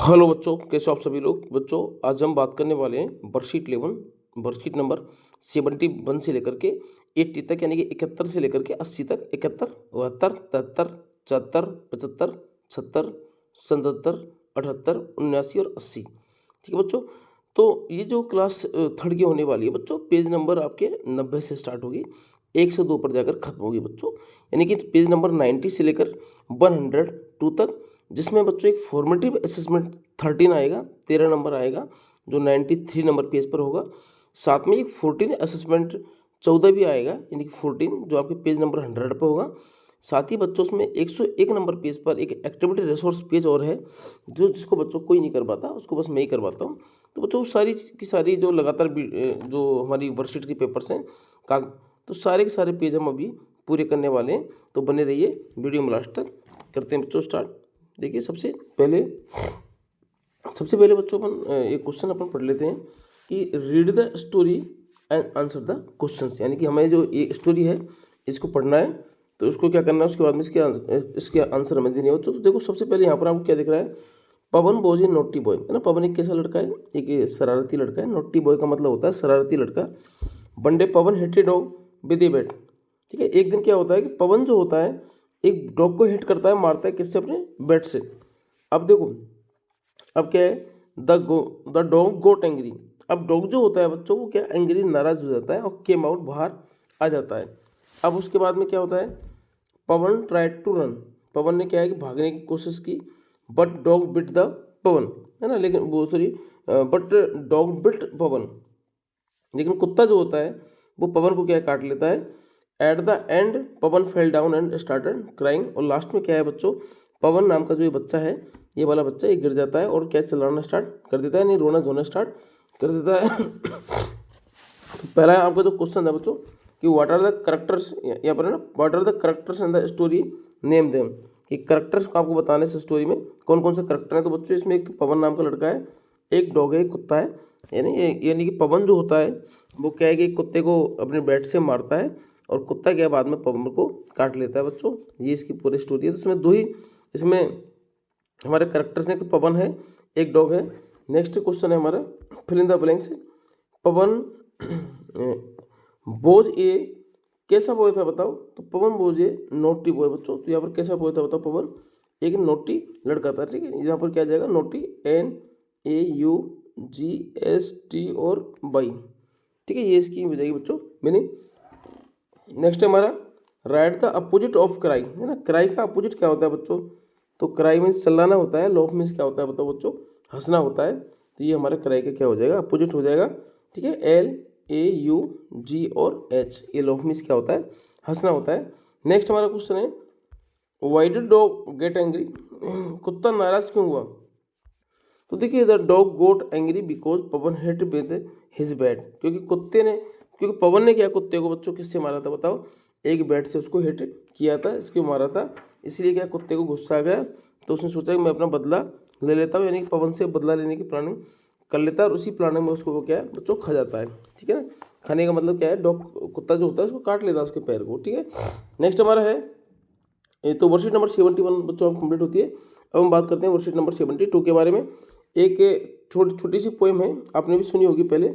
Hello बच्चों, कैसे हो आप सभी लोग। बच्चों, आज हम बात करने वाले हैं वर्कशीट 11, वर्कशीट नंबर 71 से लेकर के 80 तक, यानी कि 71 से लेकर के 80 तक। 71, 72, 73, 74, 75, 76, 77, 78, 79 और 80। ठीक है बच्चों। तो ये जो क्लास थर्ड की होने वाली है बच्चों, पेज नंबर आपके 90 से स्टार्ट होगी, 1 से 2 पर जाकर खत्म होगी बच्चों। यानी कि पेज नंबर 90 से लेकर 102 तक, जिसमें बच्चों एक फॉर्मेटिव असेसमेंट 13 आएगा, 13 नंबर आएगा, जो 93 नंबर पेज पर होगा। साथ में एक 14 असेसमेंट 14 भी आएगा, यानी कि 14 जो आपके पेज नंबर 100 पर होगा। साथ ही बच्चों उसमें 101 नंबर पेज पर एक एक्टिविटी रिसोर्स पेज और है, जो जिसको बच्चों कोई नहीं करवाता, उसको बस मैं ही करवाता हूँ। तो बच्चों सारी की सारी जो लगातार जो हमारी वर्कशीट के पेपर्स हैं तो सारे के सारे पेज हम अभी पूरे करने वाले हैं। तो बने रहिए वीडियो में लास्ट तक। करते हैं बच्चों स्टार्ट। देखिए सबसे पहले बच्चों अपन एक क्वेश्चन अपन पढ़ लेते हैं कि read the story and answer the questions. यानी कि हमें जो ये स्टोरी है इसको पढ़ना है, तो उसको क्या करना है, उसके बाद में इसके आंसर हमें देने हैं बच्चों। तो देखो सबसे पहले यहाँ पर आपको क्या दिख रहा है, पवन वॉज ए नोटी बॉय, है ना। पवन एक कैसा लड़का है, एक शरारती लड़का है। नोटी बॉय का मतलब होता है शरारती लड़का। One day Pawan hit a dog with a bat. ठीक है, एक दिन क्या होता है कि पवन जो होता है एक डॉग को हिट करता है, मारता है, किससे, अपने बैट से। अब देखो, अब क्या है, द डॉग गोट एंग्री। अब डॉग जो होता है बच्चों वो क्या, एंग्री, नाराज हो जाता है और केम आउट, बाहर आ जाता है। अब उसके बाद में क्या होता है, पवन ट्राइड टू रन। पवन ने क्या है कि भागने की कोशिश की, बट डॉग बिट द पवन, है ना। लेकिन वो सॉरी, बट डॉग बिट पवन। लेकिन कुत्ता जो होता है वो पवन को क्या है, काट लेता है। At the end Pawan fell down and started crying. और लास्ट में क्या है बच्चों, पवन नाम का जो ये बच्चा है, ये वाला बच्चा, ये गिर जाता है और क्या, चिल्लाना स्टार्ट कर देता है, नहीं, रोना धोना स्टार्ट कर देता है। तो पहला आपका जो क्वेश्चन है बच्चों कि व्हाट आर द करेक्टर्स, यहाँ पर है ना, what are the characters in the story, name them. कि करेक्टर्स को आपको बताने से स्टोरी में कौन कौन से करेक्टर हैं। तो बच्चों इसमें एक तो पवन नाम का लड़का है, एक डॉग है, एक कुत्ता है। यानी कि पवन जो होता है वो क्या है कि कुत्ते को अपने बैट से मारता है और कुत्ता क्या है, बाद में पवन को काट लेता है बच्चों। ये इसकी पूरी स्टोरी है। तो इसमें दो ही इसमें हमारे करेक्टर्स हैं, तो पवन है, एक डॉग है। नेक्स्ट क्वेश्चन है हमारा, फिल इन द ब्लैंक्स। पवन बोझ ए कैसा बॉय था बताओ। तो पवन बोझ ए नोटी बॉय बच्चों। तो यहाँ पर कैसा बॉय था बताओ, पवन एक नोटी लड़का था। ठीक है, यहाँ पर क्या जाएगा, नोटी, NAUGST और बाई। ठीक है, ये इसकी हो जाएगी बच्चों मीनिंग। नेक्स्ट है हमारा, right the opposite of cry, है ना। क्राई का अपोजिट क्या होता है बच्चों, तो क्राई मीन्स चिल्लाना होता है, लॉफ मीन्स क्या होता है बताओ बच्चों, हंसना होता है। तो ये हमारे क्राई का क्या हो जाएगा, अपोजिट हो जाएगा। ठीक है, LAUG और H, ये लॉफ मीन्स क्या होता है, हंसना होता है। नेक्स्ट हमारा क्वेश्चन है, why did dog get angry, कुत्ता नाराज क्यों हुआ। तो देखिए, the dog got angry because Pavan hit with his bat. क्योंकि पवन ने क्या, कुत्ते को बच्चों किससे मारा था बताओ, एक बैट से उसको हिट किया था, इसको मारा था। इसलिए क्या, कुत्ते को गुस्सा आ गया, तो उसने सोचा कि मैं अपना बदला ले लेता हूँ, यानी कि पवन से बदला लेने की प्लानिंग कर लेता है। और उसी प्लानिंग में उसको वो क्या है बच्चों, खा जाता है। ठीक है ना, खाने का मतलब क्या है, डॉग, कुत्ता जो होता है उसको काट लेता है, उसके पैर को। ठीक है, नेक्स्ट हमारा है, ये तो वर्कशीट नंबर 71 बच्चों अब कंप्लीट होती है। अब हम बात करते हैं वर्कशीट नंबर 72 के बारे में। एक छोटी सी पोएम है, आपने भी सुनी होगी पहले।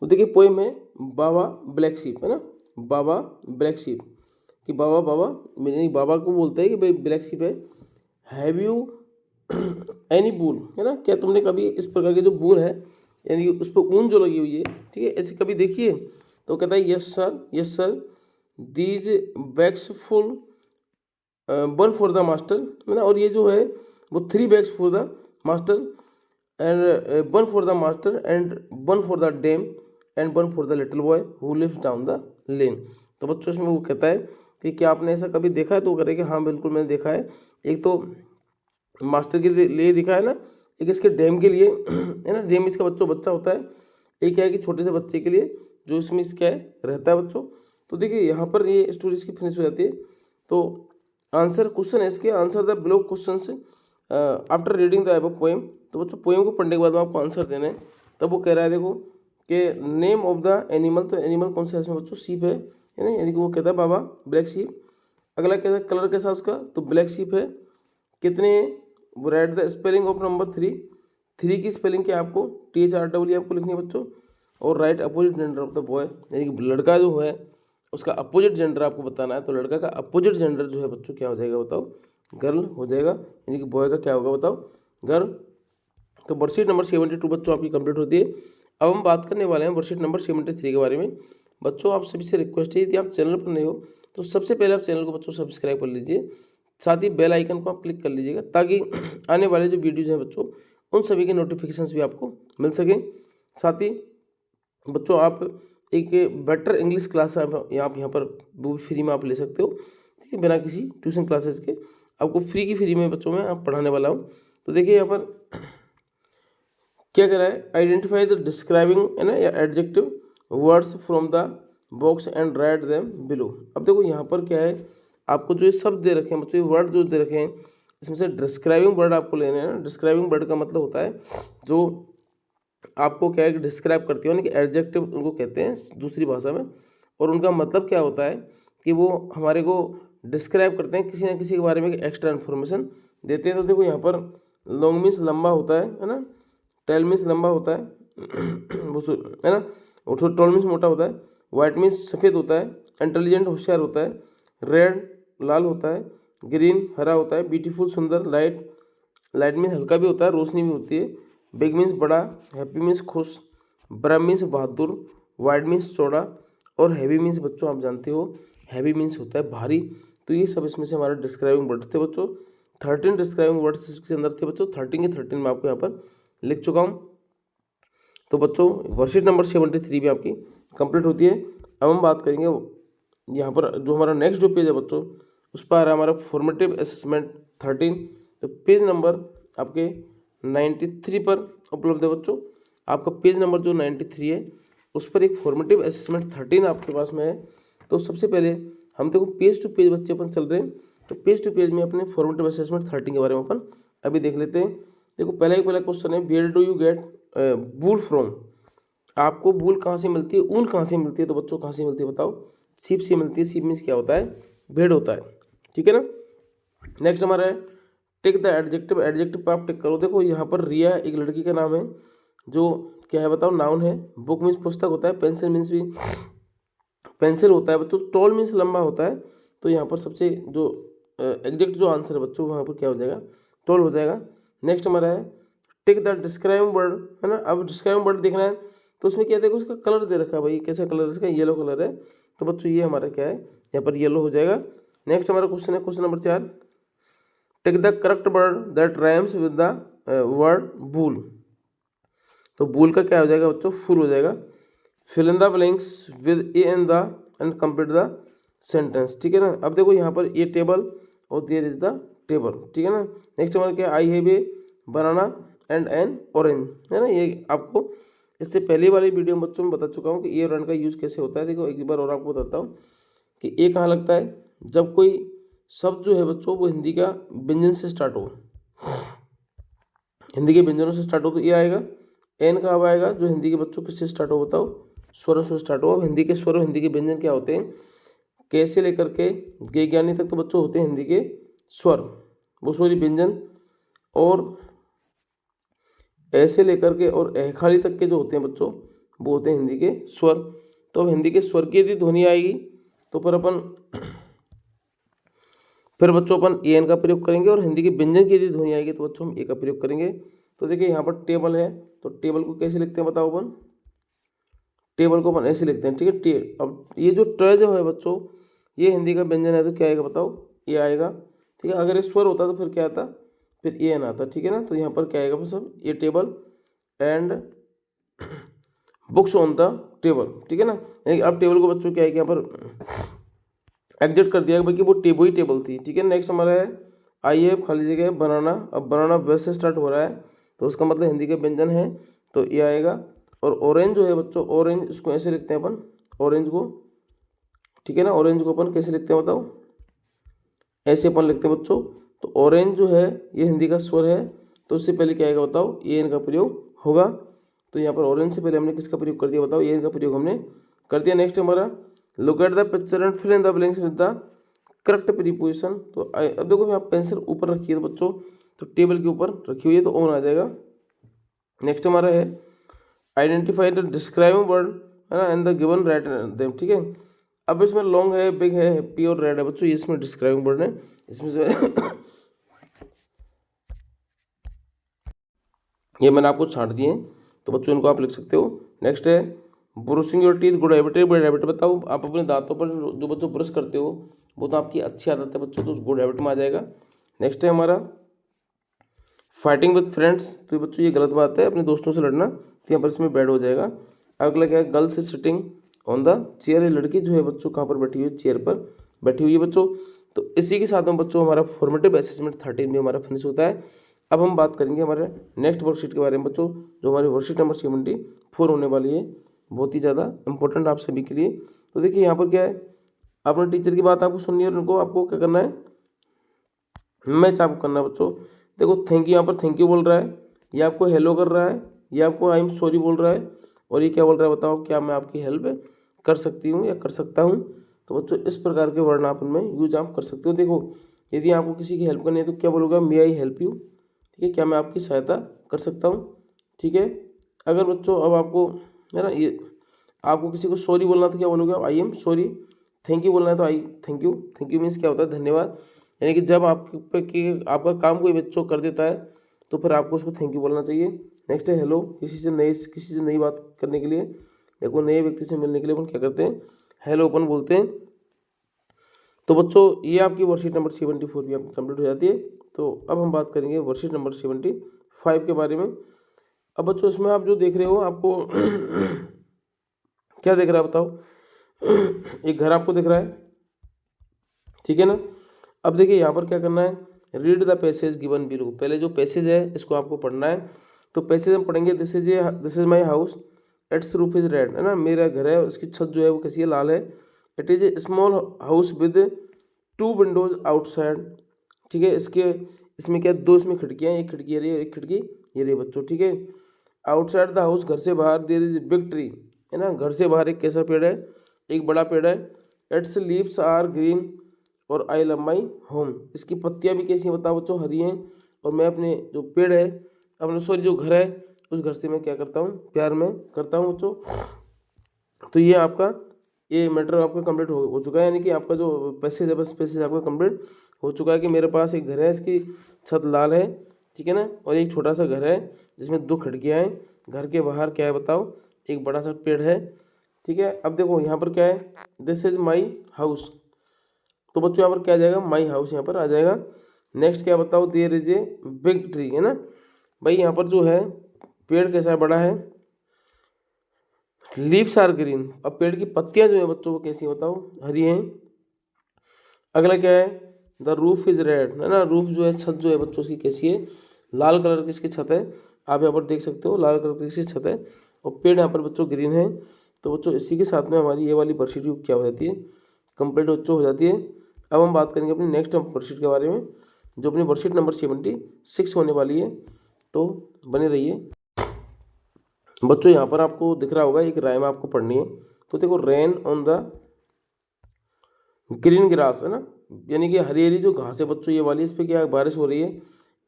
तो देखिए, पोएम है बाबा ब्लैक शीप, है ना। बाबा ब्लैक शीप, कि बाबा बाबा, यानी बाबा को बोलते हैं कि भाई ब्लैक शीप है। हैव यू एनी बूल, है ना, क्या तुमने कभी इस प्रकार के जो बूल है, यानी कि उस पर ऊन जो लगी हुई है, ठीक है, ऐसे कभी देखिए। तो कहता है yes sir, yes sir, these bags full, one for the master, है ना। और ये जो है वो 3 bags for the master and one for the master and one for the dame and one for the little boy who lives down the lane. तो बच्चों इसमें वो कहता है कि क्या आपने ऐसा कभी देखा है, तो वो कह कि हाँ बिल्कुल मैंने देखा है। एक तो मास्टर के लिए दिखा है ना, एक इसके डैम के लिए, है ना, डैम इसका बच्चा होता है। एक क्या है कि छोटे से बच्चे के लिए जो इसमें क्या है रहता है बच्चों। तो देखिए यहाँ पर ये स्टोरी इसकी फिनिश हो जाती है। तो आंसर क्वेश्चन है इसके, आंसर द बिलो क्वेश्चन से after reading the above poem. तो बच्चों पोएम को पढ़ने के बाद में आपको आंसर देना है। तब वो कह रहा है देखो कि नेम ऑफ द एनिमल, तो एनिमल कौन सा है इसमें बच्चों, शीप है ना, यानी कि वो कहता है बाबा ब्लैक शीप। अगला कहता है कलर कैसा उसका, तो ब्लैक शीप है। कितने right the spelling of number 3। 3 की स्पेलिंग क्या आपको THREE आपको लिखनी है बच्चों। और right opposite gender of the boy, यानी कि लड़का जो है उसका अपोजिट जेंडर आपको बताना है। तो लड़का का अपोजिट जेंडर जो है बच्चों क्या हो जाएगा बताओ, गर्ल हो जाएगा, यानी कि बॉय का क्या होगा बताओ, गर्ल। तो वर्कशीट नंबर 72 बच्चों आपकी कंप्लीट होती है। अब हम बात करने वाले हैं वर्कशीट नंबर 73 के बारे में। बच्चों आप सभी से रिक्वेस्ट है, यदि आप चैनल पर नए हो तो सबसे पहले आप चैनल को बच्चों सब्सक्राइब कर लीजिए, साथ ही बेल आइकन को आप क्लिक कर लीजिएगा, ताकि आने वाले जो वीडियोज हैं बच्चों उन सभी के नोटिफिकेशंस भी आपको मिल सकें। साथ ही बच्चों आप एक बेटर इंग्लिश क्लास आप यहाँ पर वो भी फ्री में आप ले सकते हो, ठीक है, बिना किसी ट्यूशन क्लासेस के आपको फ्री में बच्चों में आप पढ़ाने वाला हूँ। तो देखिए यहाँ पर क्या कह रहा है, आइडेंटिफाई द डिस्क्राइबिंग है ना या adjective words from the box and write them below. अब देखो यहाँ पर क्या है, आपको जो ये शब्द दे रखे हैं बच्चों, ये वर्ड जो दे रखे हैं इसमें से डिस्क्राइबिंग वर्ड आपको लेने हैं ना। डिस्क्राइबिंग वर्ड का मतलब होता है जो आपको क्या है कि डिस्क्राइब करती है, यानी कि एडजेक्टिव उनको कहते हैं दूसरी भाषा में। और उनका मतलब क्या होता है कि वो हमारे को डिस्क्राइब करते हैं, किसी न किसी के बारे में एक्स्ट्रा इन्फॉर्मेशन देते हैं। तो देखो यहाँ पर लॉन्ग मीन्स लंबा होता है ना, टेल मीन्स लंबा होता है वो है ना, और टॉल मीन्स मोटा होता है, वाइट मीन्स सफ़ेद होता है, इंटेलिजेंट होशियार होता है, रेड लाल होता है, ग्रीन हरा होता है, ब्यूटीफुल सुंदर, लाइट मीन्स हल्का भी होता है, रोशनी भी होती है, बिग मीन्स बड़ा, हैप्पी मीन्स खुश, ब्राउन मीन्स बहादुर, वाइड मीन्स चौड़ा, और हैवी मीन्स बच्चों आप जानते हो हैवी मीन्स होता है भारी। तो ये सब इसमें से हमारे डिस्क्राइबिंग वर्ड्स थे बच्चों। 13 डिस्क्राइबिंग वर्ड्स इसके अंदर थे बच्चों। 13 के 13 मैं आपको यहाँ पर लिख चुका हूँ। तो बच्चों वर्कशीट नंबर 73 भी आपकी कंप्लीट होती है। अब हम बात करेंगे यहाँ पर जो हमारा नेक्स्ट जो पेज है बच्चों, उस पर आ रहा है हमारा फॉर्मेटिव असेसमेंट 13। तो पेज नंबर आपके 93 पर उपलब्ध है बच्चों। आपका पेज नंबर जो 93 है उस पर एक फॉर्मेटिव असेसमेंट 13 आपके पास में है। तो सबसे पहले हम देखो पेज टू पेज बच्चे अपन चल रहे हैं, तो पेज टू पेज में अपने फॉर्मेटिव असेसमेंट 13 के बारे में अपन अभी देख लेते हैं। देखो पहला क्वेश्चन है, where do you get wool from. आपको वूल कहाँ से मिलती है, ऊन कहाँ से मिलती है। तो बच्चों कहाँ से मिलती है बताओ, सीप से मिलती है। सीप मीन्स क्या होता है, भेड़ होता है, ठीक है ना। नेक्स्ट हमारा है टिक द एडजेक्टिव। एडजेक्टिव पर आप टिक करो। देखो यहाँ पर रिया एक लड़की का नाम है, जो क्या है बताओ, नाउन है। बुक मीन्स पुस्तक होता है, पेंसिल मीन्स भी पेंसिल होता है बच्चों, टॉल मीन्स लंबा होता है। तो यहाँ पर सबसे जो एग्जैक्ट जो आंसर है बच्चों वहाँ पर क्या हो जाएगा, टॉल हो जाएगा। नेक्स्ट हमारा है टिक द डिस्क्राइबिंग वर्ड, है ना। अब डिस्क्राइबिंग वर्ड देखना है तो उसमें क्या देखो, उसका कलर दे रखा है भाई, कैसा कलर है इसका, येलो कलर है। तो बच्चों ये हमारा क्या है, यहाँ पर येलो हो जाएगा। नेक्स्ट हमारा क्वेश्चन है question number 4, tick the correct word that rhymes with the word bull. तो बूल का क्या हो जाएगा बच्चों, फूल हो जाएगा। Fill in the blanks with a an the and complete the sentence, ठीक है ना। अब देखो यहाँ पर ये टेबल और देयर इज द टेबल, ठीक है ना। नेक्स्ट हमारा क्या, आई have A banana and N orange, है ना। ये आपको इससे पहले वाली वीडियो में बच्चों में बता चुका हूँ कि ए और एन का यूज़ कैसे होता है। देखो एक बार और आपको बताता हूँ कि ए कहाँ लगता है, जब कोई शब्द जो है बच्चों वो हिंदी का व्यंजन से स्टार्ट हो, हिंदी के व्यंजनों से स्टार्ट हो तो ये आएगा। एन कब आएगा, जो हिंदी के बच्चों किससे स्टार्ट हो बताओ, स्वरों से स्टार्ट हो। अब हिंदी के स्वर और हिंदी के व्यंजन क्या होते हैं, कैसे लेकर के गे ज्ञानी तक तो बच्चों होते हैं हिंदी के स्वर, वो सॉरी व्यंजन, और ऐसे लेकर के और खाली तक के जो होते हैं बच्चों वो होते हैं हिंदी के स्वर। तो अब हिंदी के स्वर की यदि ध्वनि आएगी तो फिर बच्चों अपन ए एन का प्रयोग करेंगे, और हिंदी के व्यंजन की यदि ध्वनि आएगी तो बच्चों हम ए का प्रयोग करेंगे। तो देखिए यहाँ पर टेबल है, तो टेबल को कैसे लिखते हैं बताओ अपन, टेबल को अपन ऐसे लिखते हैं, ठीक है। अब ये जो ट जो है बच्चों ये हिंदी का व्यंजन है, तो क्या आएगा बताओ, ये आएगा, ठीक है। अगर ये स्वर होता तो फिर क्या आता, फिर ए एन आता, ठीक है ना। तो यहाँ पर क्या आएगा सब, ये table and books on the table, ठीक है ना। अब टेबल को बच्चों क्या है कि यहाँ पर एग्जिट कर दिया कि वो वही टेबल थी, ठीक है। नेक्स्ट हमारा है आई है खाली जगह बनाना। अब बनाना व से स्टार्ट हो रहा है तो उसका मतलब हिंदी का व्यंजन है, तो ये आएगा। और ऑरेंज जो है बच्चों, ऑरेंज इसको ऐसे लिखते हैं अपन, ऑरेंज को, ठीक है ना। ऑरेंज को अपन कैसे लिखते हैं बताओ, ऐसे अपन लिखते हैं बच्चों। तो ऑरेंज जो है ये हिंदी का स्वर है, तो उससे पहले क्या आएगा बताओ, ए एन का प्रयोग होगा। तो यहाँ पर ऑरेंज से पहले हमने किसका प्रयोग कर दिया बताओ, ए एन का प्रयोग हमने कर दिया। नेक्स्ट हमारा look at the picture and fill in the blanks with the correct preposition. तो अब देखो यहाँ पेंसिल ऊपर रखी है तो बच्चों तो टेबल के ऊपर रखी हुई है तो ऑन आ जाएगा। नेक्स्ट हमारा है आइडेंटिफाई द डिस्क्राइबिंग वर्ड, है ना, and the given write them, ठीक है। अब इसमें लॉन्ग है, बिग है, हैप्पी और रेड है बच्चों, ये इसमें डिस्क्राइबिंग वर्ड है, इसमें से ये मैंने आपको छांट दिए हैं, तो बच्चों इनको आप लिख सकते हो। नेक्स्ट है brushing your teeth good habit है, गुड हैबिट बताओ आप अपने दांतों पर जो बच्चों ब्रश करते हो वो तो आपकी अच्छी आदत है बच्चों, तो उस गुड हैबिट में आ जाएगा। नेक्स्ट है हमारा फाइटिंग विद फ्रेंड्स, तो बच्चों ये गलत बात है, अपने दोस्तों से लड़ना, तो यहाँ पर इसमें बैड हो जाएगा। अगला क्या है girls is sitting on the chair, ये लड़की जो है बच्चों कहाँ पर बैठी हुई है, चेयर पर बैठी हुई है बच्चों। तो इसी के साथ में बच्चों हमारा फॉर्मेटिव असेसमेंट 13 में हमारा फिनिश होता है। अब हम बात करेंगे हमारे नेक्स्ट वर्कशीट के बारे में बच्चों, जो हमारी वर्कशीट नंबर 74 होने वाली है, बहुत ही ज़्यादा इंपॉर्टेंट आप सभी के लिए। तो देखिए यहाँ पर क्या है, अपने टीचर की बात आपको सुननी है और उनको आपको क्या करना है, मैच आपको करना है बच्चों। देखो थैंक यू, यहाँ पर थैंक यू बोल रहा है, ये आपको हेलो कर रहा है, ये आपको आई एम सॉरी बोल रहा है, और ये क्या बोल रहा है बताओ, क्या मैं आपकी हेल्प कर सकती हूँ या कर सकता हूँ। तो बच्चों इस प्रकार के वर्ड आप इनमें यूज आप कर सकते हो। देखो यदि आपको किसी की हेल्प करनी है तो क्या बोलोगे, मे आई हेल्प यू, ठीक है, क्या मैं आपकी सहायता कर सकता हूँ, ठीक है। अगर बच्चों अब आपको, है ना, ये आपको किसी को सॉरी बोलना तो क्या बोलोगे, I am sorry. Thank you बोलना है तो आई thank you, thank you means क्या होता है, धन्यवाद। यानी कि जब आपका काम कोई बच्चों कर देता है तो फिर आपको उसको थैंक यू बोलना चाहिए। नेक्स्ट है हेलो, किसी से नई बात करने के लिए या कोई नए व्यक्ति से मिलने के लिए अपन क्या करते हैं, हेलो अपन बोलते हैं। तो बच्चों ये आपकी वर्कशीट नंबर 74 भी आपकी कंप्लीट हो जाती है। तो अब हम बात करेंगे वर्कशीट नंबर 75 के बारे में। अब बच्चों इसमें आप जो देख रहे हो आपको क्या देख रहा है बताओ, एक घर आपको दिख रहा है, ठीक है ना। अब देखिए यहाँ पर क्या करना है, read the passage given below, पहले जो पैसेज है इसको आपको पढ़ना है। तो पैसेज हम पढ़ेंगे, this is my house, it's roof is red, है ना, मेरा घर है उसकी छत जो है वो कैसी है, लाल है। It is a small house with 2 Windows outside, ठीक है, इसमें क्या दो इसमें खिड़कियाँ, एक खिड़की ये रही एक खिड़की ये रही बच्चों, ठीक है। आउटसाइड द हाउस, घर से बाहर, देयर इज बिग ट्री, है ना, घर से बाहर एक कैसा पेड़ है, एक बड़ा पेड़ है। इट्स लीव्स आर ग्रीन और आई लव माई होम, इसकी पत्तियां भी कैसी हैं बताओ बच्चों, हरी हैं, और मैं अपने जो पेड़ है, अपने सॉरी जो घर है उस घर से मैं क्या करता हूँ, प्यार में करता हूँ बच्चों। तो ये आपका ये मैटर आपका कंप्लीट हो चुका है, यानी कि आपका जो पैसेज है बस पैसेज आपका कंप्लीट हो चुका है कि मेरे पास एक घर है, इसकी छत लाल है, ठीक है ना, और एक छोटा सा घर है जिसमें 2 खिड़कियाँ हैं, घर के बाहर क्या है बताओ, एक बड़ा सा पेड़ है, ठीक है। अब देखो यहाँ पर क्या है, दिस इज माई हाउस, तो बच्चों यहाँ पर क्या आ जाएगा, माई हाउस यहाँ पर आ जाएगा। नेक्स्ट क्या बताओ, there is a big tree, है ना, भाई यहाँ पर जो है पेड़ कैसा है, बड़ा है, लीव्स आर ग्रीन, अब पेड़ की पत्तियां जो है बच्चों को कैसी बताओ, हरी हैं। अगला क्या है, द रूफ इज रेड, है ना, रूफ जो है छत जो है बच्चों उसकी कैसी है, लाल कलर की इसकी छत है, आप यहाँ पर देख सकते हो लाल कलर की इसकी छत है, और पेड़ यहाँ पर बच्चों ग्रीन है। तो बच्चों इसी के साथ में हमारी ये वाली वर्कशीट क्या हो जाती है, कंप्लीट बच्चों हो जाती है। अब हम बात करेंगे अपनी नेक्स्ट वर्कशीट के बारे में, जो अपनी वर्कशीट नंबर 76 होने वाली है, तो बने रहिए बच्चों। यहाँ पर आपको दिख रहा होगा एक राइम आपको पढ़नी है, तो देखो rain on the green grass, है ना, यानी कि हरी हरी जो घास है बच्चों ये वाली, इस पर क्या है, बारिश हो रही है।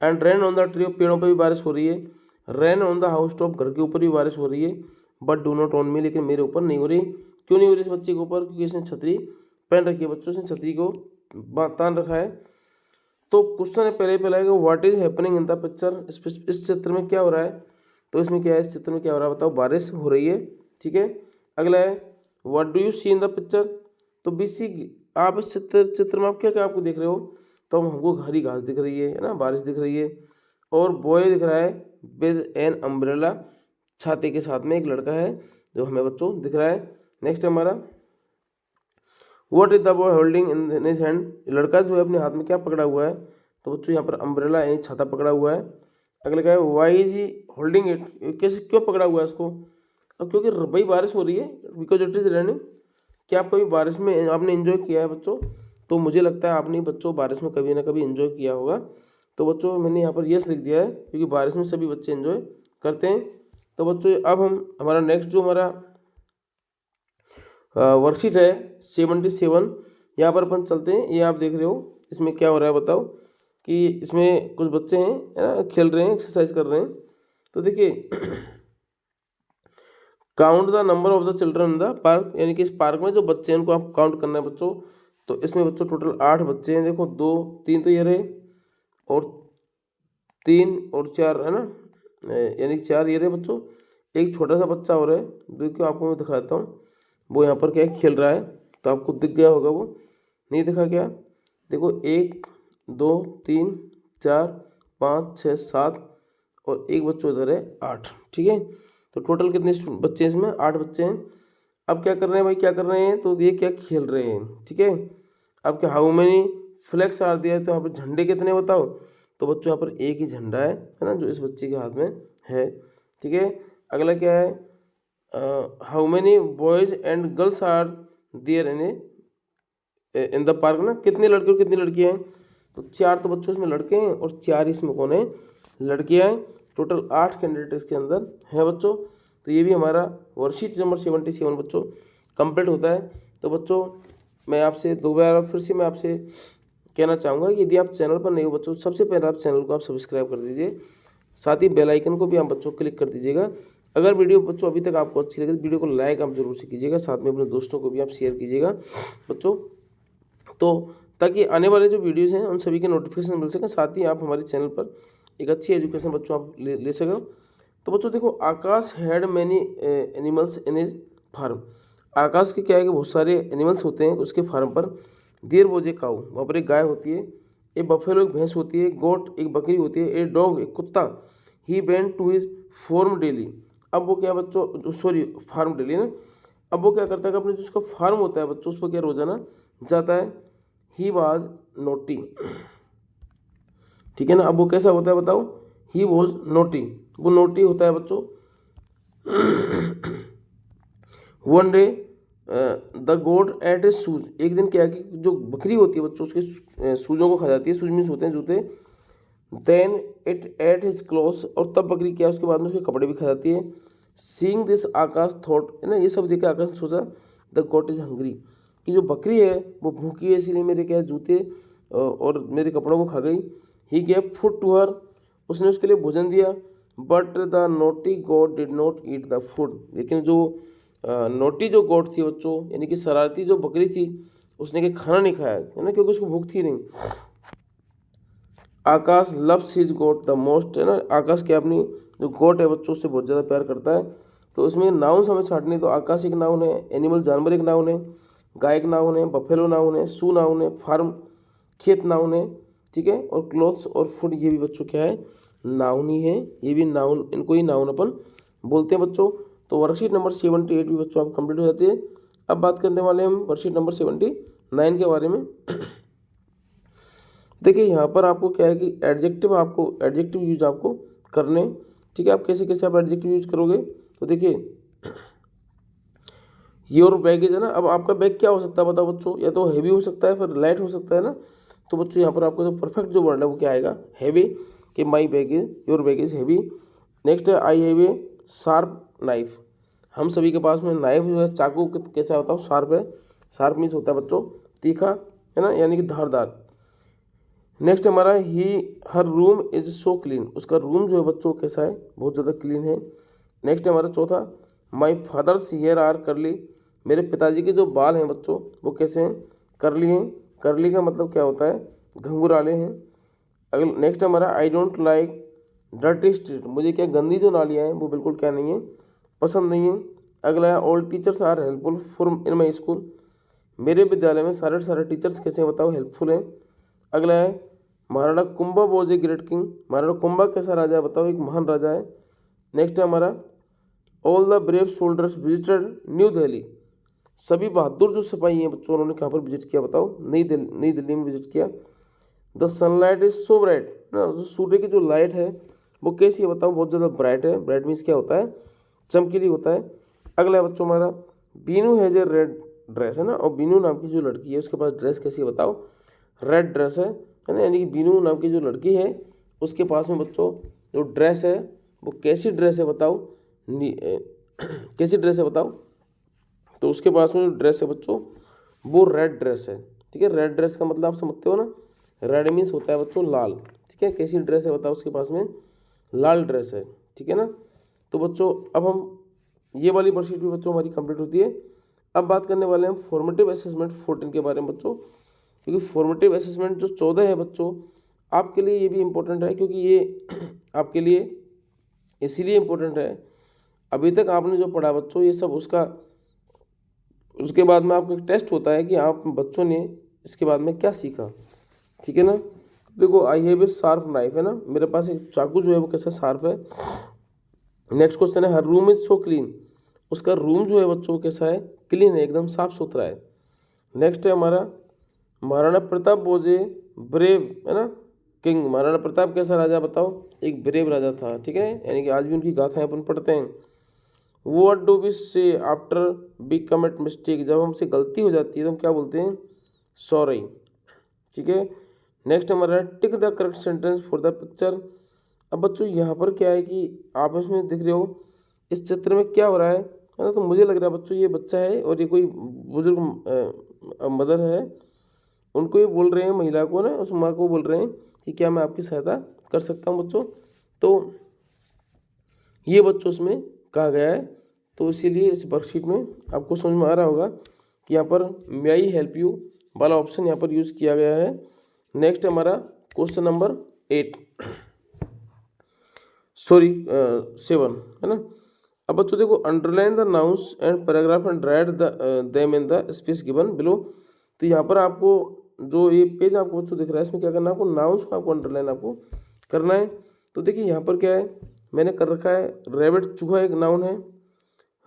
And rain on the tree, पेड़ों पे भी बारिश हो रही है। Rain on the house top, घर के ऊपर भी बारिश हो रही है। But do not on me, लेकिन मेरे ऊपर नहीं हो रही। क्यों नहीं हो रही इस बच्चे के ऊपर, क्योंकि इसने छतरी पहन रखी है बच्चों, इसने छतरी को तान रखा है। तो क्वेश्चन है पहले आएगा, what is happening in the picture, इस चित्र में क्या हो रहा है, तो इसमें क्या है, इस चित्र में क्या हो रहा है बताओ, बारिश हो रही है, ठीक है। अगला है what do you see in the picture, तो बीसी आप इस चित्र में आप क्या क्या आपको देख रहे हो, तो हमको हरी घास दिख रही है ना, बारिश दिख रही है, और बॉय दिख रहा है विद एन अम्ब्रेला, छाते के साथ में एक लड़का है जो हमें बच्चों दिख रहा है। नेक्स्ट हमारा what is the boy holding in his hand, लड़का जो है अपने हाथ में क्या पकड़ा हुआ है, तो बच्चों यहाँ पर अम्ब्रेला यानी छाता पकड़ा हुआ है। अगला क्या है, why is he holding it, कैसे क्यों पकड़ा हुआ है इसको, अब क्योंकि भाई बारिश हो रही है, बिकॉज इट इज रेनिंग। क्या आप कभी बारिश में आपने एंजॉय किया है बच्चों, तो मुझे लगता है आपने बच्चों बारिश में कभी ना कभी एंजॉय किया होगा। तो बच्चों मैंने यहाँ पर यस लिख दिया है, क्योंकि बारिश में सभी बच्चे एंजॉय करते हैं। तो बच्चों अब हम हमारा नेक्स्ट जो हमारा वर्कशीट है 77, यहाँ पर अपन चलते हैं। ये आप देख रहे हो इसमें क्या हो रहा है बताओ, कि इसमें कुछ बच्चे हैं, है ना, खेल रहे हैं, एक्सरसाइज कर रहे हैं। तो देखिए count the number of the children in the park, यानी कि इस पार्क में जो बच्चे हैं उनको आप काउंट करना है बच्चों। तो इसमें बच्चों टोटल 8 बच्चे हैं। देखो 2 3 तो ये रहे, और 3 और 4, है ना, यानी कि 4 ये रहे बच्चों। एक छोटा सा बच्चा हो रहा है, देखो आपको मैं दिखाता हूँ। वो यहाँ पर क्या है, खेल रहा है, तो आपको दिख गया होगा, वो नहीं दिखा क्या? देखो 1 2 3 4 5 6 7 और एक बच्चों इधर है 8। ठीक है, तो टोटल कितने बच्चे हैं इसमें? 8 बच्चे हैं। अब क्या कर रहे हैं भाई, क्या कर रहे हैं? तो ये क्या खेल रहे हैं। ठीक है, अब क्या, हाउ मेनी फ्लैग्स आर दिया है, तो यहाँ पर झंडे कितने बताओ? तो बच्चों यहाँ पर एक ही झंडा है ना, जो इस बच्चे के हाथ में है। ठीक है, अगला क्या है, how many boys and girls are there in the park ना, कितने लड़के और कितनी लड़कियाँ हैं? तो 4 तो बच्चों इसमें लड़के हैं और 4 इसमें कौन है, लड़कियाँ हैं। टोटल 8 कैंडिडेट इसके अंदर है बच्चों। तो ये भी हमारा वर्कशीट नंबर 77 बच्चों कंप्लीट होता है। तो बच्चों मैं आपसे दोबारा फिर से मैं आपसे कहना चाहूँगा कि यदि आप चैनल पर नए हो बच्चों, सबसे पहले आप चैनल को आप सब्सक्राइब कर दीजिए, साथ ही बेल आइकन को भी आप बच्चों क्लिक कर दीजिएगा। अगर वीडियो बच्चों अभी तक आपको अच्छी लगे तो वीडियो को लाइक आप जरूर से कीजिएगा, साथ में अपने दोस्तों को भी आप शेयर कीजिएगा बच्चों, तो ताकि आने वाले जो वीडियोज़ हैं उन सभी के नोटिफिकेशन मिल सकें, साथ ही आप हमारे चैनल पर एक अच्छी एजुकेशन बच्चों आप ले सकें। तो बच्चों देखो, Akash had many animals in his farm. Akash के क्या है कि बहुत सारे एनिमल्स होते हैं उसके फार्म पर। देयर वॉज ए काऊ, वहाँ पर एक गाय होती है, ए बफेलो एक भैंस होती है, गोट एक बकरी होती है, ए डॉग एक कुत्ता, he went to his farm daily. अब वो क्या बच्चों, सॉरी फार्म डेली ना, अब वो क्या करता है कि अपने जो उसका फार्म होता है बच्चों उस पर क्या रोजाना जाता है। ही वॉज नोटी, ठीक है ना। अब वो कैसा होता है बताओ, ही वॉज नोटी, वो नोटी होता है बच्चों। One day the goat ate a shoes, एक दिन क्या है कि जो बकरी होती है बच्चों उसके सूजों को खा जाती है, शूज मीन्स होते हैं जूते। Then it ate his clothes, और तब बकरी क्या है उसके बाद में उसके कपड़े भी खा जाती है। सीइंग दिस आकाश थॉट, है ना, ये सब देख के आकाश ने सोचा द गोट इज हंग्री, कि जो बकरी है वो भूखी है, इसीलिए मेरे क्या है जूते और मेरे कपड़ों को खा गई। He gave food to her, उसने उसके लिए भोजन दिया। But the naughty goat did not eat the food, लेकिन जो नोटी जो गॉड थी बच्चों, यानी कि शरारती जो बकरी थी, उसने क्या खाना नहीं खाया, है ना, क्योंकि उसको भूख थी नहीं। Akash loves his god the most, है ना, आकाश क्या अपनी जो गॉड है बच्चों उससे बहुत ज़्यादा प्यार करता है। तो इसमें नाउन हमें छाटने, तो आकाश एक नाउन है, एनिमल जानवर एक नाउन है, गाय एक नाउन है, बफेलो नाउन है, सू नाउन है, फार्म खेत नाउन है, ठीक है, और क्लोथ्स और फूड ये भी बच्चों क्या है, नाउन ही है, ये भी नाउन, इनको ही नाउन अपन बोलते हैं बच्चों। तो वर्कशीट नंबर 78 भी बच्चों आप कंप्लीट हो जाती है। अब बात करने वाले हैं हम वर्कशीट नंबर 79 के बारे में। देखिए यहाँ पर आपको क्या है कि एडजेक्टिव यूज आपको करने, ठीक है। आप कैसे कैसे आप एडजेक्टिव यूज करोगे, तो देखिए योर बैगेज है ना, अब आपका बैग क्या हो सकता है बताओ बच्चों, या तो हैवी हो सकता है, फिर लाइट हो सकता है ना। तो बच्चों यहाँ पर आपको जो परफेक्ट जो वर्ड है वो क्या आएगा, हैवी, कि my baggage, your baggage heavy. Next है I have a sharp knife, हम सभी के पास में नाइफ जो है, चाकू कैसा होता है, शार्प है। शार्प मीन्स होता है बच्चों तीखा, है ना, यानी कि धारदार। नेक्स्ट हमारा ही हर रूम इज सो क्लीन, उसका रूम जो है बच्चों कैसा है, बहुत ज़्यादा क्लीन है। नेक्स्ट है हमारा चौथा, माई फादर्स हेयर आर करली, मेरे पिताजी के जो बाल हैं बच्चों वो कैसे हैं, करली हैं। करली का मतलब क्या होता है, घुंघराले हैं। अगला नेक्स्ट हमारा I don't like dirty street, मुझे क्या गंदी जो नालियाँ हैं वो बिल्कुल क्या नहीं है, पसंद नहीं है। अगला है all teachers are helpful for in my school, मेरे विद्यालय में सारे टीचर्स कैसे हैं बताओ, हेल्पफुल हैं। अगला है Maharana Kumbha was a great king, Maharana Kumbha कैसा राजा है बताओ, एक महान राजा है। नेक्स्ट है हमारा all the brave soldiers visited new Delhi, सभी बहादुर जो सिपाही हैं बच्चों उन्होंने कहाँ पर विजिट किया बताओ, नई दिल्ली में विजिट किया। The sunlight is so bright ना, सूर्य की जो लाइट है वो कैसी है बताओ, बहुत ज़्यादा ब्राइट है। ब्राइट मीन्स क्या होता है, चमकीली होता है। अगला है बच्चों हमारा Binu has a red dress, है ना, और बीनू नाम की जो लड़की है उसके पास ड्रेस कैसी है बताओ, रेड ड्रेस है ना, यानी कि बीनू नाम की जो लड़की है उसके पास में बच्चों जो ड्रेस है वो कैसी ड्रेस है बताओ, कैसी ड्रेस है बताओ, तो उसके पास में जो ड्रेस है बच्चों वो रेड ड्रेस है, ठीक है। रेड ड्रेस का मतलब आप समझते हो ना, रेड मीन्स होता है बच्चों लाल, ठीक है। कैसी ड्रेस है बताओ, उसके पास में लाल ड्रेस है, ठीक है ना। तो बच्चों अब हम ये वाली वर्कशीट भी बच्चों हमारी कंप्लीट होती है। अब बात करने वाले हैं हम फॉर्मेटिव असेसमेंट 14 के बारे में बच्चों, क्योंकि फॉर्मेटिव असेसमेंट जो 14 है बच्चों आपके लिए ये भी इम्पोर्टेंट है, क्योंकि ये आपके लिए इसीलिए इम्पोर्टेंट है, अभी तक आपने जो पढ़ा बच्चों ये सब उसके बाद में आपका एक टेस्ट होता है कि आप बच्चों ने इसके बाद में क्या सीखा, ठीक है ना। देखो आई हैव ए शार्प नाइफ, है ना, मेरे पास एक चाकू जो है वो कैसा शार्प है। नेक्स्ट क्वेश्चन है हर रूम इज सो क्लीन, उसका रूम जो है बच्चों कैसा है, क्लीन है, एकदम साफ सुथरा है। नेक्स्ट है हमारा Maharana Pratap was a brave, है ना, किंग। महाराणा प्रताप कैसा राजा बताओ, एक ब्रेव राजा था, ठीक है, यानी कि आज भी उनकी गाथाएं अपन पढ़ते हैं। व्हाट डू वी से आफ्टर वी कमिट मिस्टेक, जब हमसे गलती हो जाती है तो हम क्या बोलते हैं, सॉरी, ठीक है। नेक्स्ट हमारा टिक the correct sentence for the picture. अब बच्चों यहाँ पर क्या है कि आप इसमें दिख रहे हो इस चित्र में क्या हो रहा है ना, तो मुझे लग रहा है बच्चों ये बच्चा है और ये कोई बुजुर्ग मदर है, उनको ये बोल रहे हैं, महिला को ना, उस माँ को बोल रहे हैं कि क्या मैं आपकी सहायता कर सकता हूँ बच्चों। तो ये बच्चों उसमें कहा गया है, तो इसीलिए इस वर्कशीट में आपको समझ में आ रहा होगा कि यहाँ पर मे आई हेल्प यू वाला ऑप्शन यहाँ पर यूज़ किया गया है। नेक्स्ट हमारा क्वेश्चन नंबर 8 सॉरी 7, है ना। अब बच्चों देखो underline the nouns and paragraph and write them in the space given below. तो यहाँ पर आपको जो ये पेज आपको बच्चों दिख रहा है इसमें क्या करना है, आपको नाउन्स को आपको अंडरलाइन आपको करना है। तो देखिए यहाँ पर क्या है, मैंने कर रखा है रैबिट चूहा एक नाउन है,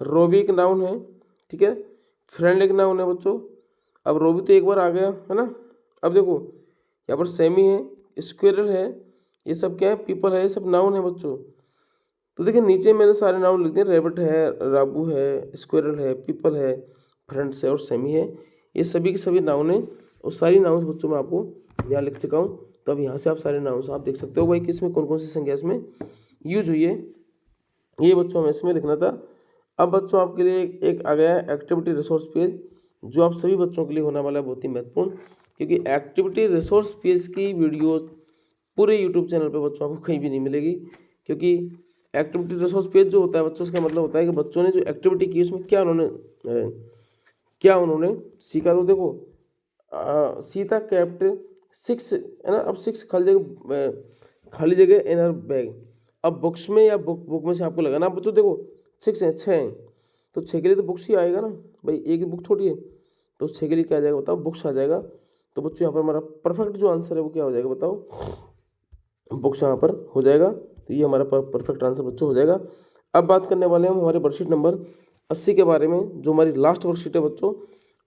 रोबी एक नाउन है, ठीक है, फ्रेंड एक नाउन है बच्चों। अब रोबी तो एक बार आ गया, है ना। अब देखो यहाँ पर सेमी है, स्क्वेरल है, ये सब क्या है, पीपल है, ये सब नाउन है बच्चों। तो देखिए नीचे मैंने सारे नाउन लिख दिए, रैबिट है, राबू है, स्क्वेरल है, पीपल है, फ्रेंड्स है और सेमी है, ये सभी के सभी नाउन है। और सारी नाउन्स बच्चों मैं आपको यहाँ लिख चुका हूँ। तो अब यहाँ से आप सारे नाउन्स आप देख सकते हो भाई कि इसमें कौन कौन सी संख्या इसमें यूज हुई है, ये बच्चों हमें इसमें लिखना था। अब बच्चों आपके लिए एक आ गया है एक्टिविटी रिसोर्स पेज, जो आप सभी बच्चों के लिए होने वाला है बहुत ही महत्वपूर्ण, क्योंकि एक्टिविटी रिसोर्स पेज की वीडियो पूरे यूट्यूब चैनल पे बच्चों आपको कहीं भी नहीं मिलेगी। क्योंकि एक्टिविटी रिसोर्स पेज जो होता है बच्चों, उसका मतलब होता है कि बच्चों ने जो एक्टिविटी की उसमें क्या उन्होंने सीखा। तो देखो सीता कैप्ट 6, है ना। अब 6 खाली जगह इन हर बैग। अब बुक्स में या बुक में से आपको लगाना, अब बच्चों देखो 6 हैं, 6 हैं, तो 6 के लिए तो बुक्स ही आएगा ना भाई, एक ही बुक थोड़ी है, तो 6 के लिए क्या आ जाएगा बताओ, बुक्स आ जाएगा। तो बच्चों यहाँ पर हमारा परफेक्ट जो आंसर है वो क्या हो जाएगा बताओ, बुक्स यहाँ पर हो जाएगा। तो ये हमारा परफेक्ट आंसर बच्चों हो जाएगा। अब बात करने वाले हैं हम हमारे वर्कशीट नंबर 80 के बारे में, जो हमारी लास्ट वर्कशीट है बच्चों,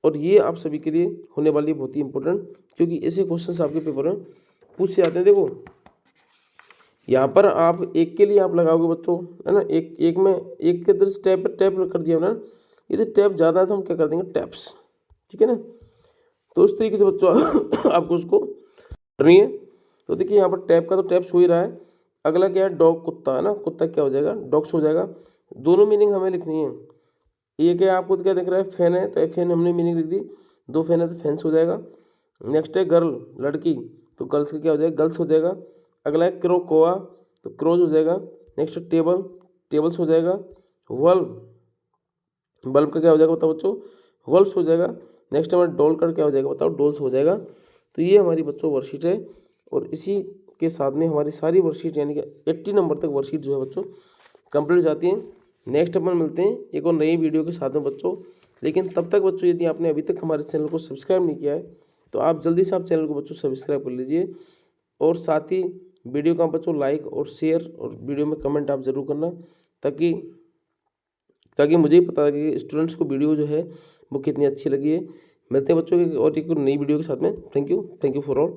और ये आप सभी के लिए होने वाली है बहुत ही इंपॉर्टेंट, क्योंकि ऐसे क्वेश्चन आपके पेपर में पूछे जाते हैं। देखो यहाँ पर आप एक के लिए आप लगाओगे बच्चों, है ना, एक में एक के तरह टैप कर दिया ना, यदि टैप ज़्यादा है तो हम क्या कर देंगे, टैप्स, ठीक है ना। तो उस तरीके से बच्चों आपको उसको करनी है। तो देखिए यहाँ पर टैप का तो टैप्स हो ही रहा है। अगला क्या है, डॉग कुत्ता, है ना, कुत्ता क्या हो जाएगा, डॉग्स हो जाएगा। दोनों मीनिंग हमें लिखनी है। ये क्या आपको क्या दिख रहा है, फैन है, तो फैन हमने मीनिंग लिख दी, 2 फैन है तो फैंस हो जाएगा। नेक्स्ट है गर्ल लड़की, तो गर्ल्स का क्या हो जाएगा, गर्ल्स हो जाएगा। अगला है क्रो कोआ, तो क्रोज हो जाएगा। नेक्स्ट है टेबल, टेबल्स हो जाएगा। बल्ब, बल्ब का क्या हो जाएगा बताओ बच्चों, वल्ब्स हो जाएगा। नेक्स्ट हमारा डॉल का क्या हो जाएगा बताओ, डॉल्स हो जाएगा। तो ये हमारी बच्चों वर्कशीट है, और इसी के साथ में हमारी सारी वर्कशीट यानी कि 80 नंबर तक वर्कशीट जो है बच्चों कंप्लीट हो जाती हैं। नेक्स्ट अपन मिलते हैं एक और नई वीडियो के साथ में बच्चों, लेकिन तब तक बच्चों यदि आपने अभी तक हमारे चैनल को सब्सक्राइब नहीं किया है तो आप जल्दी से आप चैनल को बच्चों सब्सक्राइब कर लीजिए, और साथ ही वीडियो का बच्चों लाइक और शेयर और वीडियो में कमेंट आप ज़रूर करना, ताकि मुझे ही पता लगे कि स्टूडेंट्स को वीडियो जो है वो कितनी अच्छी लगी है। मिलते हैं बच्चों के और एक नई वीडियो के साथ में। Thank you for all.